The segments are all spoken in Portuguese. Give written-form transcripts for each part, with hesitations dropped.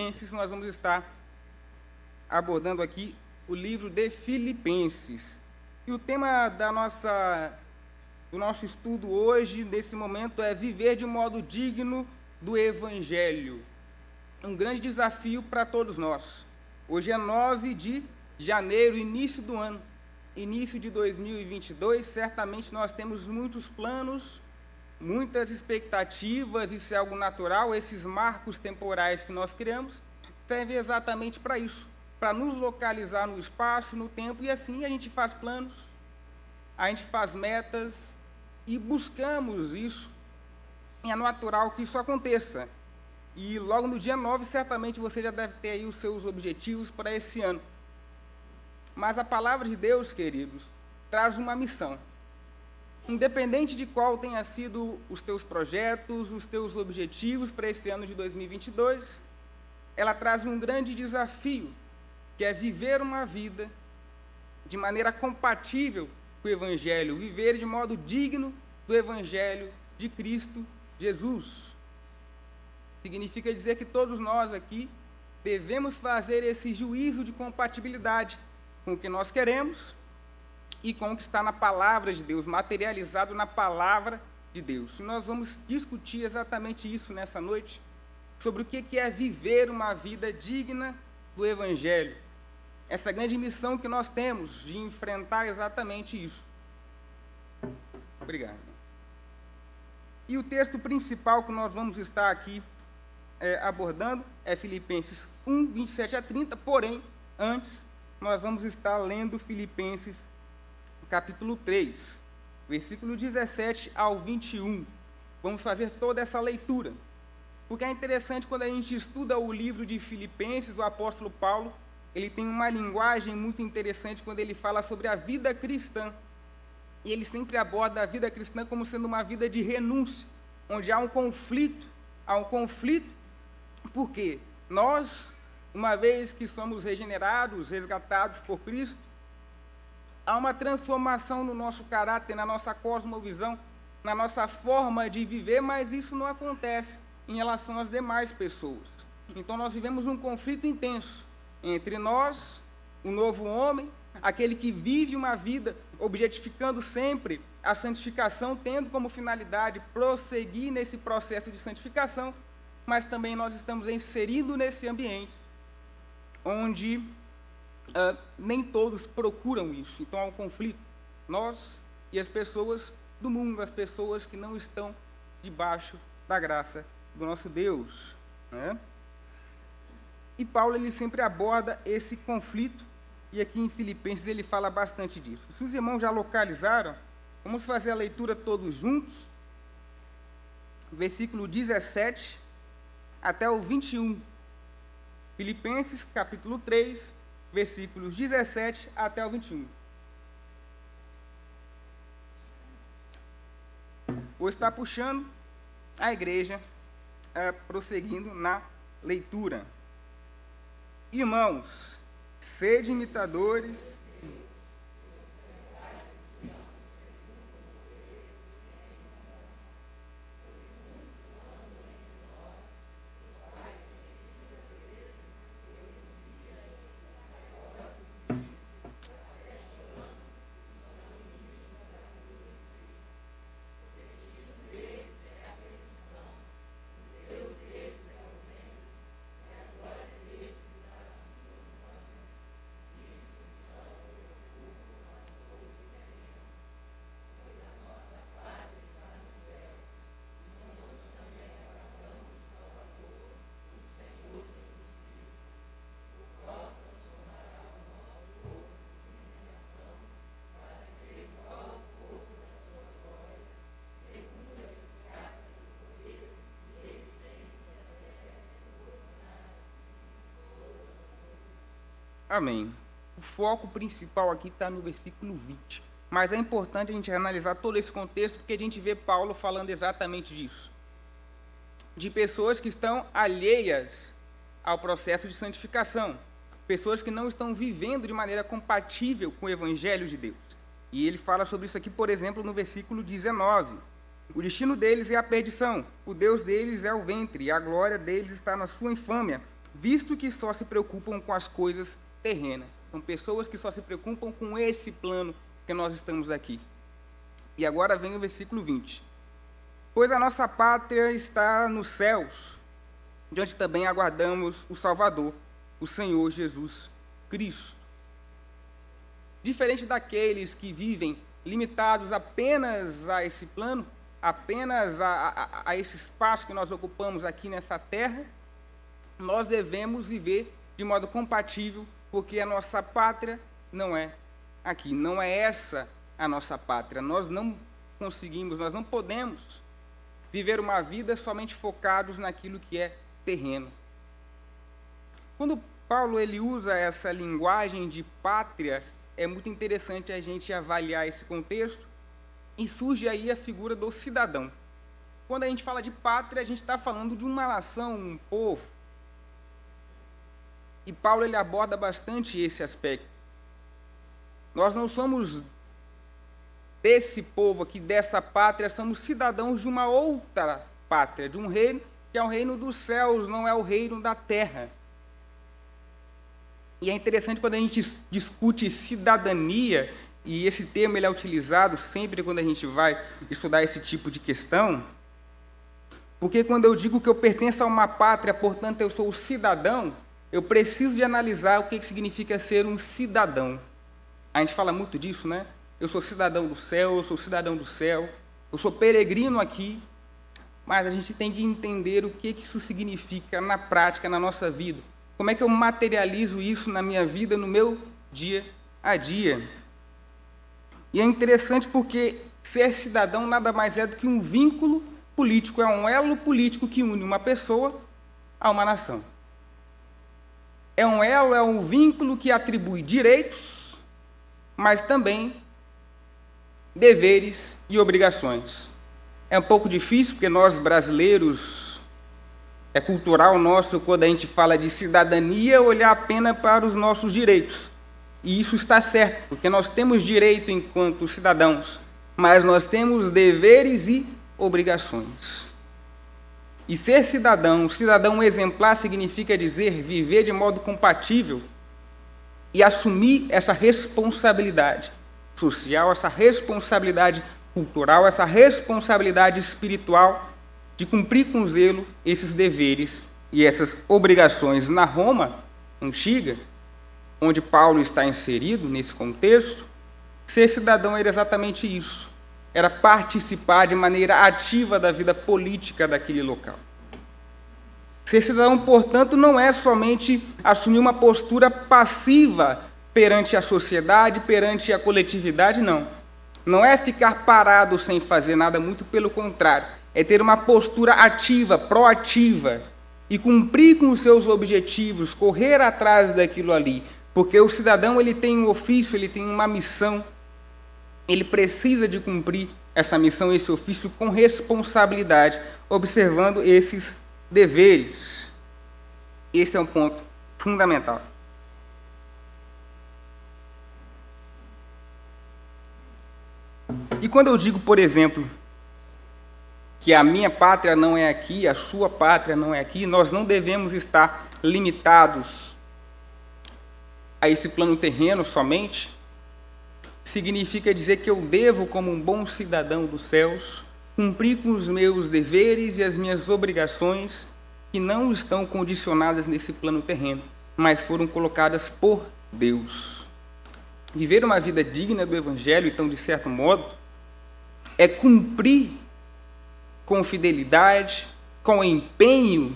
Filipenses, nós vamos estar abordando aqui o livro de Filipenses. E o tema do nosso estudo hoje, nesse momento, é viver de modo digno do Evangelho. Um grande desafio para todos nós. Hoje é 9 de janeiro, início do ano, início de 2022. Certamente nós temos muitos planos, muitas expectativas, isso é algo natural. Esses marcos temporais que nós criamos servem exatamente para isso, para nos localizar no espaço, no tempo, e assim a gente faz planos, a gente faz metas e buscamos isso, e é natural que isso aconteça. E logo no dia 9, certamente você já deve ter aí os seus objetivos para esse ano. Mas a palavra de Deus, queridos, traz uma missão. Independente de qual tenha sido os teus projetos, os teus objetivos para esse ano de 2022, ela traz um grande desafio, que é viver uma vida de maneira compatível com o Evangelho, viver de modo digno do Evangelho de Cristo Jesus. Significa dizer que todos nós aqui devemos fazer esse juízo de compatibilidade com o que nós queremos e com o que está na palavra de Deus, materializado na palavra de Deus. E nós vamos discutir exatamente isso nessa noite, sobre o que é viver uma vida digna do Evangelho. Essa grande missão que nós temos de enfrentar exatamente isso. Obrigado. E o texto principal que nós vamos estar aqui abordando é Filipenses 1, 27 a 30, porém, antes, nós vamos estar lendo Filipenses capítulo 3, versículo 17 ao 21. Vamos fazer toda essa leitura, porque é interessante quando a gente estuda o livro de Filipenses, o apóstolo Paulo, ele tem uma linguagem muito interessante quando ele fala sobre a vida cristã, e ele sempre aborda a vida cristã como sendo uma vida de renúncia, onde há um conflito, porque nós, uma vez que somos regenerados, resgatados por Cristo, há uma transformação no nosso caráter, na nossa cosmovisão, na nossa forma de viver, mas isso não acontece em relação às demais pessoas. Então nós vivemos um conflito intenso entre nós, o novo homem, aquele que vive uma vida objetificando sempre a santificação, tendo como finalidade prosseguir nesse processo de santificação, mas também nós estamos inseridos nesse ambiente onde nem todos procuram isso. Então há um conflito, nós e as pessoas do mundo, as pessoas que não estão debaixo da graça do nosso Deus, né? E Paulo ele sempre aborda esse conflito, e aqui em Filipenses ele fala bastante disso. Se os irmãos já localizaram, vamos fazer a leitura todos juntos, versículo 17 até o 21. Filipenses, capítulo 3, versículos 17 até o 21. Vou estar puxando a igreja, prosseguindo na leitura. Irmãos, sede imitadores Amém. O foco principal aqui está no versículo 20. Mas é importante a gente analisar todo esse contexto, porque a gente vê Paulo falando exatamente disso. De pessoas que estão alheias ao processo de santificação. Pessoas que não estão vivendo de maneira compatível com o Evangelho de Deus. E ele fala sobre isso aqui, por exemplo, no versículo 19. O destino deles é a perdição, o Deus deles é o ventre, e a glória deles está na sua infâmia, visto que só se preocupam com as coisas terrenas. São pessoas que só se preocupam com esse plano que nós estamos aqui. E agora vem o versículo 20. Pois a nossa pátria está nos céus, de onde também aguardamos o Salvador, o Senhor Jesus Cristo. Diferente daqueles que vivem limitados apenas a esse plano, apenas a esse espaço que nós ocupamos aqui nessa terra, nós devemos viver de modo compatível, porque a nossa pátria não é aqui, não é essa a nossa pátria. Nós não conseguimos, nós não podemos viver uma vida somente focados naquilo que é terreno. Quando Paulo ele usa essa linguagem de pátria, é muito interessante a gente avaliar esse contexto, e surge aí a figura do cidadão. Quando a gente fala de pátria, a gente está falando de uma nação, um povo. E Paulo ele aborda bastante esse aspecto. Nós não somos desse povo aqui, dessa pátria, somos cidadãos de uma outra pátria, de um reino que é o reino dos céus, não é o reino da terra. E é interessante quando a gente discute cidadania, e esse termo ele é utilizado sempre quando a gente vai estudar esse tipo de questão, porque quando eu digo que eu pertenço a uma pátria, portanto eu sou cidadão, eu preciso de analisar o que significa ser um cidadão. A gente fala muito disso, né? Eu sou cidadão do céu, eu sou cidadão do céu, eu sou peregrino aqui, mas a gente tem que entender o que isso significa na prática, na nossa vida. Como é que eu materializo isso na minha vida, no meu dia a dia? E é interessante porque ser cidadão nada mais é do que um vínculo político, é um elo político que une uma pessoa a uma nação. É um elo, é um vínculo que atribui direitos, mas também deveres e obrigações. É um pouco difícil, porque nós brasileiros, é cultural nosso, quando a gente fala de cidadania, olhar apenas para os nossos direitos. E isso está certo, porque nós temos direito enquanto cidadãos, mas nós temos deveres e obrigações. E ser cidadão exemplar, significa dizer viver de modo compatível e assumir essa responsabilidade social, essa responsabilidade cultural, essa responsabilidade espiritual de cumprir com zelo esses deveres e essas obrigações. Na Roma antiga, onde Paulo está inserido nesse contexto, ser cidadão era exatamente isso. Era participar de maneira ativa da vida política daquele local. Ser cidadão, portanto, não é somente assumir uma postura passiva perante a sociedade, perante a coletividade, não. Não é ficar parado sem fazer nada, muito pelo contrário. É ter uma postura ativa, proativa, e cumprir com os seus objetivos, correr atrás daquilo ali. Porque o cidadão ele tem um ofício, ele tem uma missão, ele precisa de cumprir essa missão, esse ofício com responsabilidade, observando esses deveres. Esse é um ponto fundamental. E quando eu digo, por exemplo, que a minha pátria não é aqui, a sua pátria não é aqui, nós não devemos estar limitados a esse plano terreno somente. Significa dizer que eu devo, como um bom cidadão dos céus, cumprir com os meus deveres e as minhas obrigações que não estão condicionadas nesse plano terreno, mas foram colocadas por Deus. Viver uma vida digna do Evangelho, então, de certo modo, é cumprir com fidelidade, com empenho,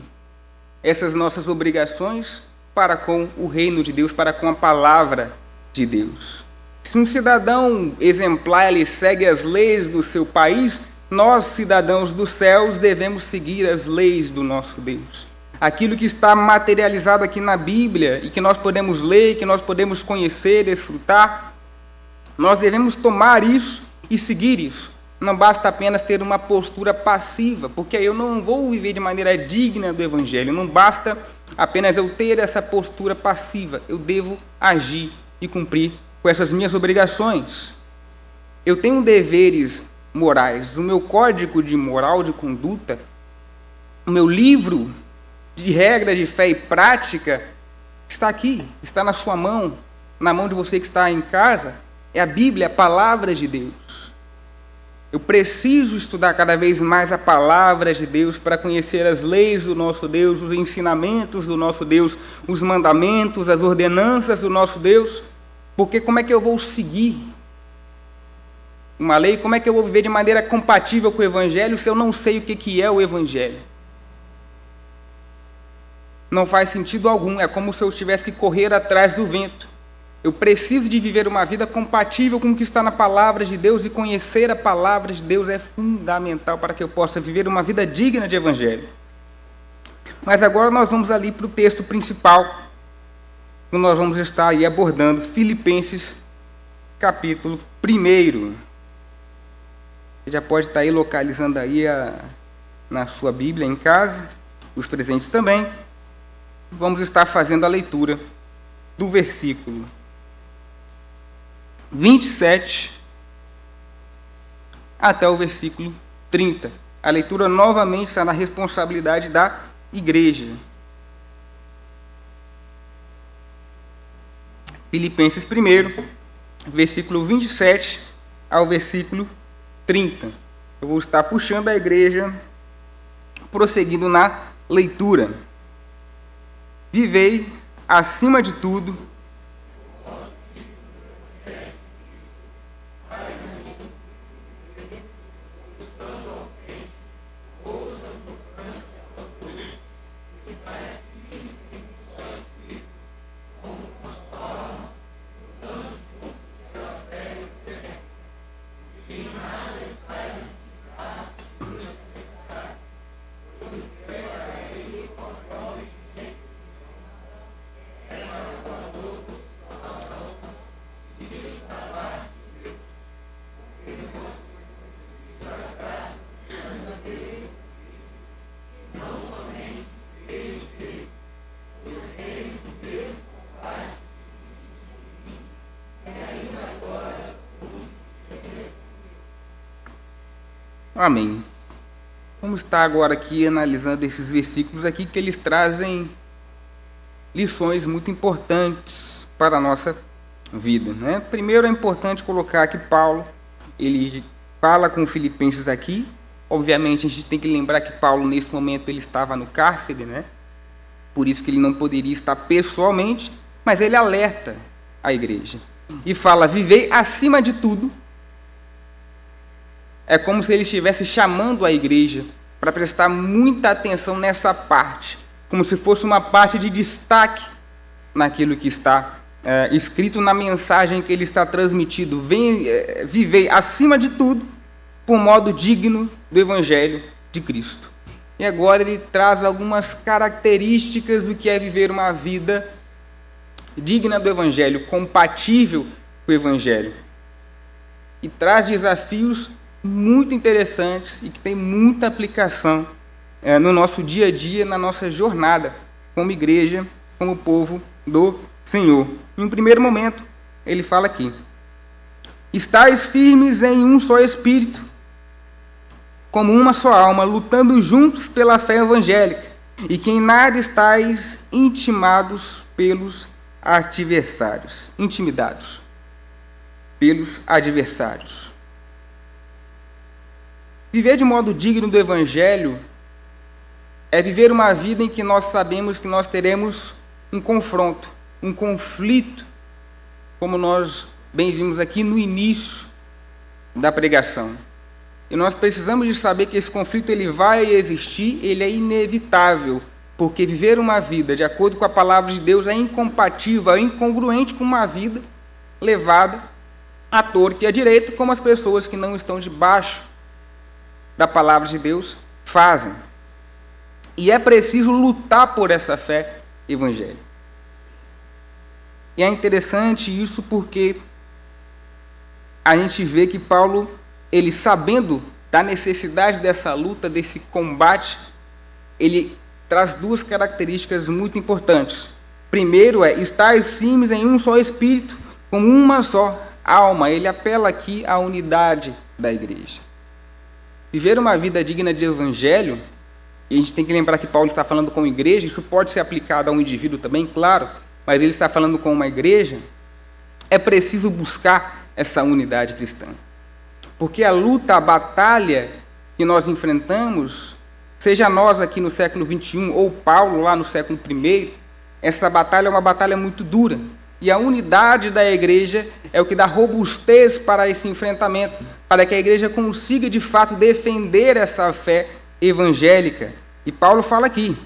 essas nossas obrigações para com o reino de Deus, para com a palavra de Deus. Se um cidadão exemplar ele segue as leis do seu país, nós, cidadãos dos céus, devemos seguir as leis do nosso Deus. Aquilo que está materializado aqui na Bíblia e que nós podemos ler, que nós podemos conhecer, desfrutar, nós devemos tomar isso e seguir isso. Não basta apenas ter uma postura passiva, porque eu não vou viver de maneira digna do Evangelho. Não basta apenas eu ter essa postura passiva. Eu devo agir e cumprir com essas minhas obrigações. Eu tenho deveres morais. O meu código de moral, de conduta, o meu livro de regra de fé e prática, está aqui, está na sua mão, na mão de você que está em casa. É a Bíblia, a palavra de Deus. Eu preciso estudar cada vez mais a palavra de Deus para conhecer as leis do nosso Deus, os ensinamentos do nosso Deus, os mandamentos, as ordenanças do nosso Deus. Porque como é que eu vou seguir uma lei? Como é que eu vou viver de maneira compatível com o Evangelho se eu não sei o que é o Evangelho? Não faz sentido algum, é como se eu tivesse que correr atrás do vento. Eu preciso de viver uma vida compatível com o que está na palavra de Deus, e conhecer a palavra de Deus é fundamental para que eu possa viver uma vida digna de Evangelho. Mas agora nós vamos ali para o texto principal, que nós vamos estar aí abordando, Filipenses, capítulo 1. Você já pode estar aí localizando aí na sua Bíblia em casa, os presentes também. Vamos estar fazendo a leitura do versículo 27 até o versículo 30. A leitura novamente está na responsabilidade da igreja. Filipenses 1, versículo 27 ao versículo 30. Eu vou estar puxando a igreja, prosseguindo na leitura. Vivei, acima de tudo, amém. Vamos estar agora aqui analisando esses versículos aqui, que eles trazem lições muito importantes para a nossa vida, né? Primeiro é importante colocar que Paulo, ele fala com Filipenses aqui. Obviamente a gente tem que lembrar que Paulo nesse momento ele estava no cárcere, né? Por isso que ele não poderia estar pessoalmente, mas ele alerta a igreja e fala: vivei acima de tudo. É como se ele estivesse chamando a igreja para prestar muita atenção nessa parte, como se fosse uma parte de destaque naquilo que está escrito na mensagem que ele está transmitindo. Vivei acima de tudo por modo digno do Evangelho de Cristo. E agora ele traz algumas características do que é viver uma vida digna do Evangelho, compatível com o Evangelho. E traz desafios muito interessantes e que tem muita aplicação no nosso dia a dia, na nossa jornada como igreja, como povo do Senhor. Em um primeiro momento, ele fala aqui: estais firmes em um só espírito, como uma só alma, lutando juntos pela fé evangélica, e que em nada estais intimidados pelos adversários. Viver de modo digno do Evangelho é viver uma vida em que nós sabemos que nós teremos um confronto, um conflito, como nós bem vimos aqui no início da pregação. E nós precisamos de saber que esse conflito ele vai existir, ele é inevitável, porque viver uma vida de acordo com a palavra de Deus é incompatível, é incongruente com uma vida levada à torta e à direita, como as pessoas que não estão debaixo da palavra de Deus fazem. E é preciso lutar por essa fé evangélica. E é interessante isso porque a gente vê que Paulo, ele sabendo da necessidade dessa luta, desse combate, ele traz duas características muito importantes. Primeiro é estar firmes em um só espírito, como uma só alma. Ele apela aqui à unidade da igreja. Viver uma vida digna de evangelho E a gente tem que lembrar que Paulo está falando com a igreja, isso pode ser aplicado a um indivíduo também, claro, mas ele está falando com uma igreja, é preciso buscar essa unidade cristã. Porque a luta, a batalha que nós enfrentamos, seja nós aqui no século XXI ou Paulo lá no século I, essa batalha é uma batalha muito dura. E a unidade da igreja é o que dá robustez para esse enfrentamento, para que a igreja consiga de fato defender essa fé evangélica. E Paulo fala aqui,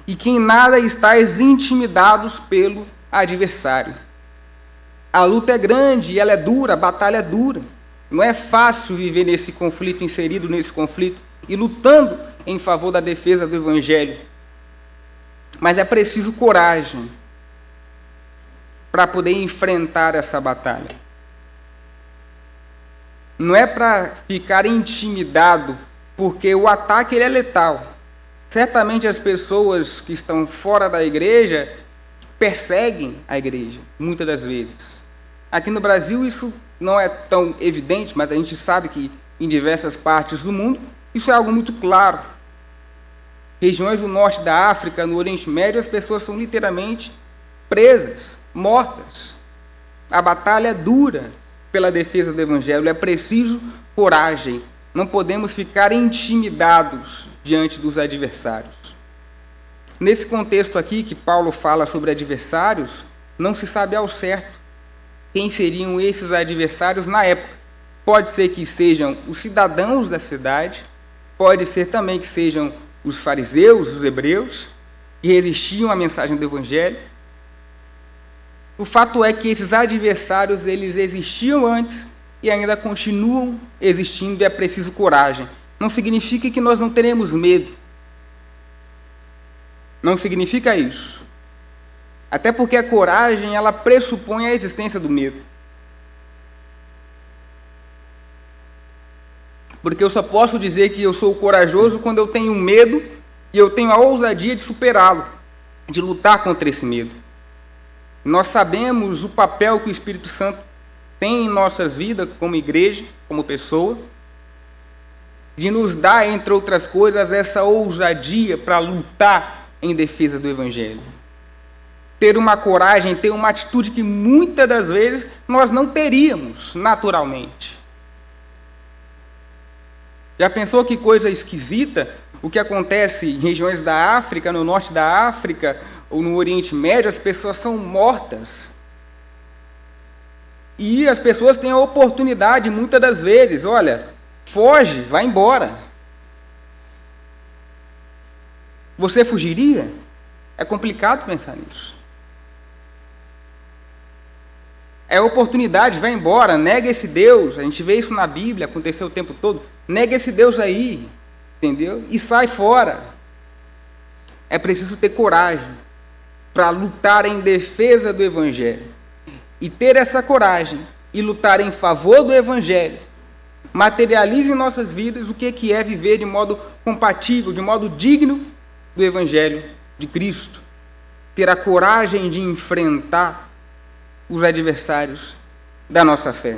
e que em nada estáis intimidados pelo adversário. A luta é grande e ela é dura, a batalha é dura. Não é fácil viver nesse conflito, inserido nesse conflito e lutando em favor da defesa do Evangelho. Mas é preciso coragem para poder enfrentar essa batalha. Não é para ficar intimidado, porque o ataque ele é letal. Certamente as pessoas que estão fora da igreja perseguem a igreja, muitas das vezes. Aqui no Brasil isso não é tão evidente, mas a gente sabe que em diversas partes do mundo isso é algo muito claro. Regiões do norte da África, no Oriente Médio, as pessoas são literalmente presas, mortas. A batalha é dura pela defesa do Evangelho, é preciso coragem. Não podemos ficar intimidados diante dos adversários. Nesse contexto aqui que Paulo fala sobre adversários, não se sabe ao certo quem seriam esses adversários na época. Pode ser que sejam os cidadãos da cidade, pode ser também que sejam os fariseus, os hebreus, que resistiam à mensagem do Evangelho. O fato é que esses adversários, eles existiam antes e ainda continuam existindo, e é preciso coragem. Não significa que nós não teremos medo. Não significa isso. Até porque a coragem, ela pressupõe a existência do medo. Porque eu só posso dizer que eu sou corajoso quando eu tenho medo e eu tenho a ousadia de superá-lo, de lutar contra esse medo. Nós sabemos o papel que o Espírito Santo tem em nossas vidas, como igreja, como pessoa, de nos dar, entre outras coisas, essa ousadia para lutar em defesa do Evangelho. Ter uma coragem, ter uma atitude que muitas das vezes nós não teríamos naturalmente. Já pensou que coisa esquisita o que acontece em regiões da África, no norte da África ou no Oriente Médio? As pessoas são mortas. E as pessoas têm a oportunidade, muitas das vezes, olha, foge, vai embora. Você fugiria? É complicado pensar nisso. É oportunidade, vai embora, nega esse Deus. A gente vê isso na Bíblia, aconteceu o tempo todo. Nega esse Deus aí, entendeu? E sai fora. É preciso ter coragem para lutar em defesa do Evangelho. E ter essa coragem e lutar em favor do Evangelho materializa em nossas vidas o que é viver de modo compatível, de modo digno do Evangelho de Cristo. Ter a coragem de enfrentar os adversários da nossa fé.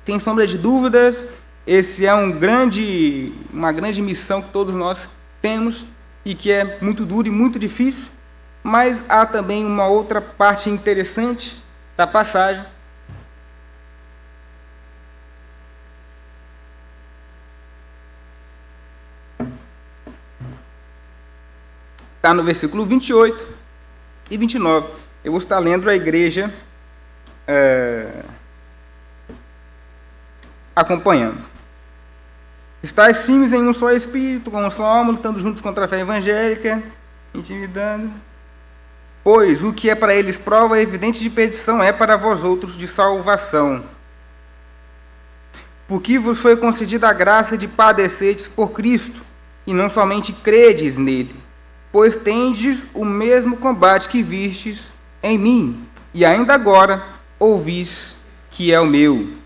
Sem sombra de dúvidas, esse é uma grande missão que todos nós temos e que é muito dura e muito difícil, mas há também uma outra parte interessante da passagem. Está no versículo 28 e 29. Eu vou estar lendo a igreja acompanhando. Estais firmes em um só espírito, com um só alma, lutando juntos contra a fé evangélica, intimidando. Pois o que é para eles prova evidente de perdição é para vós outros de salvação. Porque vos foi concedida a graça de padecerdes por Cristo, e não somente credes nele, pois tendes o mesmo combate que vistes em mim, e ainda agora ouvis que é o meu.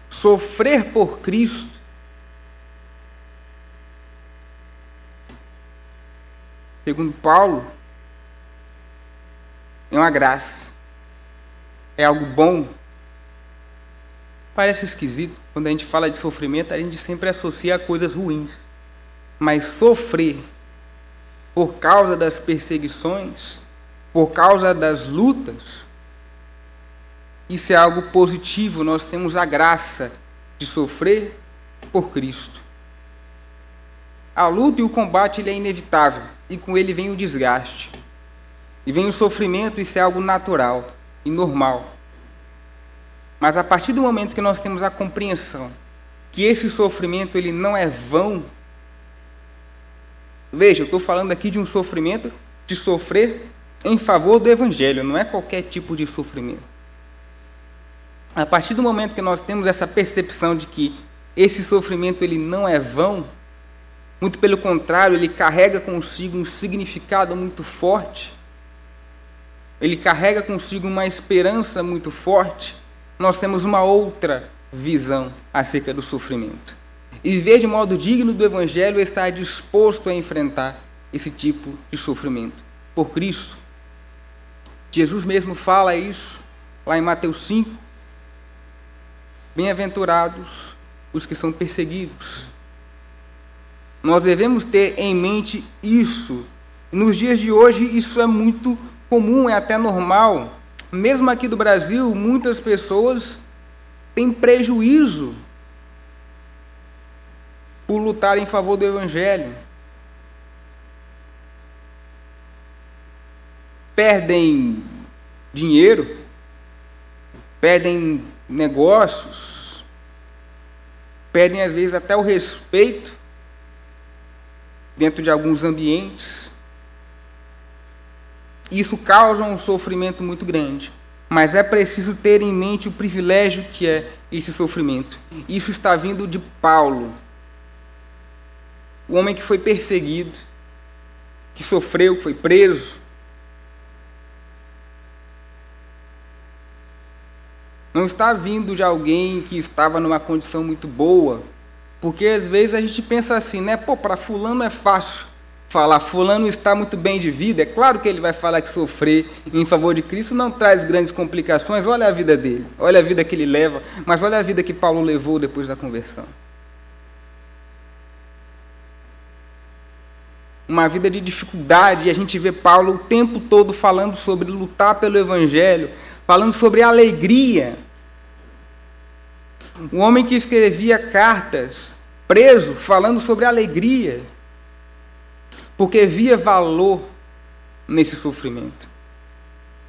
Sofrer por Cristo segundo Paulo é uma graça, é algo bom, Parece esquisito, quando a gente fala de sofrimento, a gente sempre associa a coisas ruins. Mas sofrer por causa das perseguições, por causa das lutas, isso é algo positivo. Nós temos a graça de sofrer por Cristo. A luta e o combate ele é inevitável, e com ele vem o desgaste. E vem o sofrimento, isso é algo natural e normal. Mas a partir do momento que nós temos a compreensão que esse sofrimento ele não é vão, veja, eu estou falando aqui de um sofrimento de sofrer em favor do Evangelho, não é qualquer tipo de sofrimento. A partir do momento que nós temos essa percepção de que esse sofrimento ele não é vão, muito pelo contrário, ele carrega consigo um significado muito forte, ele carrega consigo uma esperança muito forte, nós temos uma outra visão acerca do sofrimento. E viver de modo digno do Evangelho é estar disposto a enfrentar esse tipo de sofrimento por Cristo. Jesus mesmo fala isso lá em Mateus 5. Bem-aventurados os que são perseguidos. Nós devemos ter em mente isso. Nos dias de hoje, isso é muito comum, é até normal. Mesmo aqui do Brasil, muitas pessoas têm prejuízo por lutar em favor do Evangelho. Perdem dinheiro, perdem negócios, perdem às vezes até o respeito dentro de alguns ambientes. Isso causa um sofrimento muito grande, mas é preciso ter em mente o privilégio que é esse sofrimento. Isso está vindo de Paulo, o homem que foi perseguido, que sofreu, que foi preso. Não está vindo de alguém que estava numa condição muito boa, porque às vezes a gente pensa assim, né? Pô, para fulano é fácil falar, fulano está muito bem de vida, é claro que ele vai falar que sofrer em favor de Cristo não traz grandes complicações, olha a vida dele, olha a vida que ele leva, mas olha a vida que Paulo levou depois da conversão. Uma vida de dificuldade, e a gente vê Paulo o tempo todo falando sobre lutar pelo Evangelho, falando sobre alegria. Um homem que escrevia cartas, preso, falando sobre alegria, porque via valor nesse sofrimento,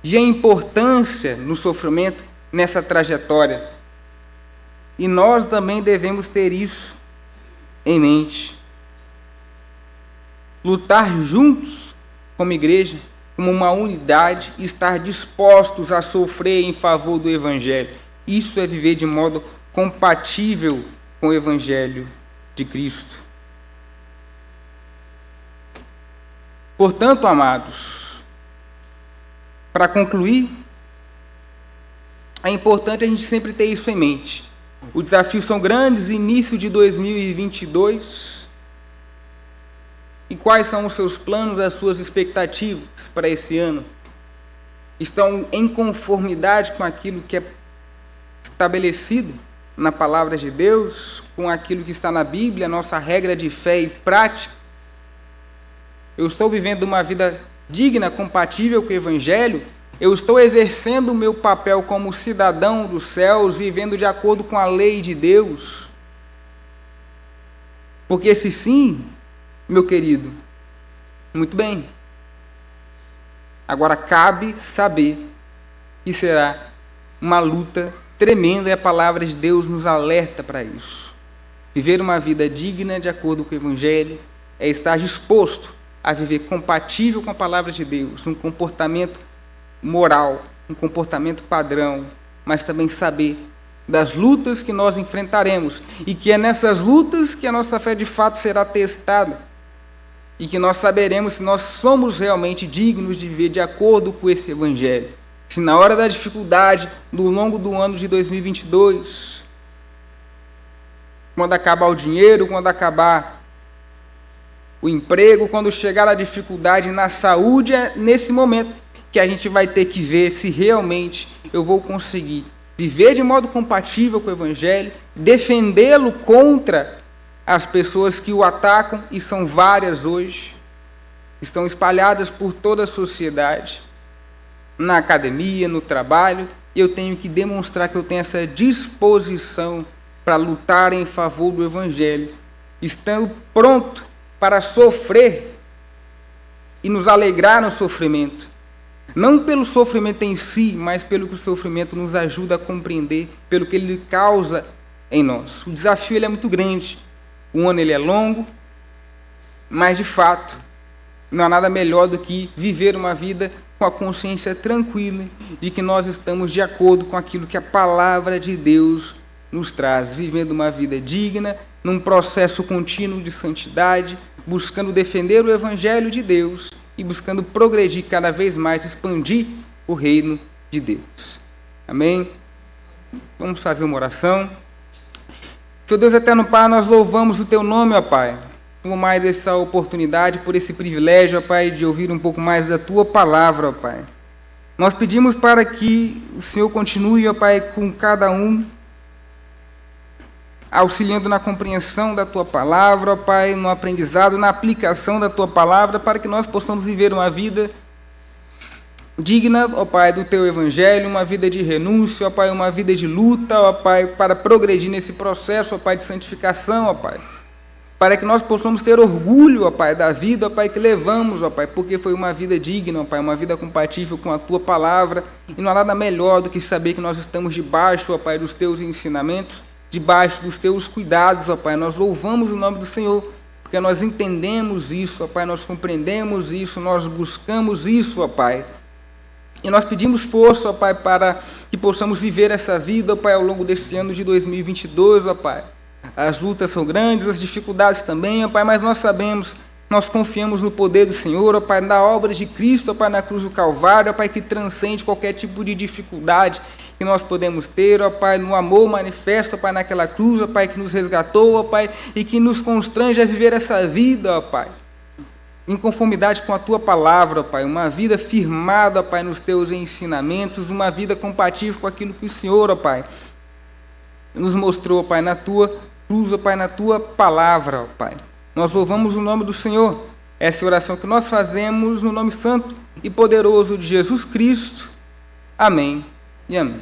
via importância no sofrimento, nessa trajetória. E nós também devemos ter isso em mente. Lutar juntos como igreja, como uma unidade, e estar dispostos a sofrer em favor do Evangelho. Isso é viver de modo compatível com o Evangelho de Cristo. Portanto, amados, para concluir, é importante a gente sempre ter isso em mente. Os desafios são grandes, início de 2022. E quais são os seus planos, as suas expectativas para esse ano? Estão em conformidade com aquilo que é estabelecido na palavra de Deus, com aquilo que está na Bíblia, nossa regra de fé e prática? Eu estou vivendo uma vida digna, compatível com o Evangelho? Eu estou exercendo o meu papel como cidadão dos céus, vivendo de acordo com a lei de Deus? Porque se sim, meu querido, muito bem. Agora cabe saber que será uma luta tremenda, e a palavra de Deus nos alerta para isso. Viver uma vida digna de acordo com o Evangelho é estar disposto a viver compatível com a palavra de Deus, um comportamento moral, um comportamento padrão, mas também saber das lutas que nós enfrentaremos, e que é nessas lutas que a nossa fé de fato será testada, e que nós saberemos se nós somos realmente dignos de viver de acordo com esse Evangelho. Se na hora da dificuldade, no longo do ano de 2022, quando acabar o dinheiro, quando acabar o emprego, quando chegar a dificuldade na saúde, é nesse momento que a gente vai ter que ver se realmente eu vou conseguir viver de modo compatível com o Evangelho, defendê-lo contra as pessoas que o atacam, e são várias hoje, estão espalhadas por toda a sociedade, na academia, no trabalho, e eu tenho que demonstrar que eu tenho essa disposição para lutar em favor do Evangelho, estando pronto para sofrer e nos alegrar no sofrimento. Não pelo sofrimento em si, mas pelo que o sofrimento nos ajuda a compreender, pelo que ele causa em nós. O desafio ele é muito grande, o ano ele é longo, mas de fato não há nada melhor do que viver uma vida com a consciência tranquila de que nós estamos de acordo com aquilo que a palavra de Deus nos traz, vivendo uma vida digna, num processo contínuo de santidade, buscando defender o Evangelho de Deus e buscando progredir cada vez mais, expandir o reino de Deus. Amém? Vamos fazer uma oração. Senhor Deus eterno Pai, nós louvamos o Teu nome, ó Pai, por mais essa oportunidade, por esse privilégio, ó Pai, de ouvir um pouco mais da Tua palavra, ó Pai. Nós pedimos para que o Senhor continue, ó Pai, com cada um, auxiliando na compreensão da Tua palavra, ó Pai, no aprendizado, na aplicação da Tua palavra, para que nós possamos viver uma vida digna, ó Pai, do Teu Evangelho, uma vida de renúncia, ó Pai, uma vida de luta, ó Pai, para progredir nesse processo, ó Pai, de santificação, ó Pai, para que nós possamos ter orgulho, ó Pai, da vida, ó Pai, que levamos, ó Pai, porque foi uma vida digna, ó Pai, uma vida compatível com a Tua palavra, e não há nada melhor do que saber que nós estamos debaixo, ó Pai, dos Teus ensinamentos, debaixo dos Teus cuidados, ó Pai. Nós louvamos o nome do Senhor, porque nós entendemos isso, ó Pai, nós compreendemos isso, nós buscamos isso, ó Pai. E nós pedimos força, ó Pai, para que possamos viver essa vida, ó Pai, ao longo deste ano de 2022, ó Pai. As lutas são grandes, as dificuldades também, ó Pai, mas nós sabemos, nós confiamos no poder do Senhor, ó Pai, na obra de Cristo, ó Pai, na cruz do Calvário, ó Pai, que transcende qualquer tipo de dificuldade que nós podemos ter, ó Pai, no amor manifesto, ó Pai, naquela cruz, ó Pai, que nos resgatou, ó Pai, e que nos constrange a viver essa vida, ó Pai, em conformidade com a Tua palavra, ó Pai, uma vida firmada, ó Pai, nos Teus ensinamentos, uma vida compatível com aquilo que o Senhor, ó Pai, nos mostrou, ó Pai, na Tua cruz, ó Pai, na Tua palavra, ó Pai. Nós louvamos o nome do Senhor. Essa é a oração que nós fazemos no nome santo e poderoso de Jesus Cristo. Amém e amém.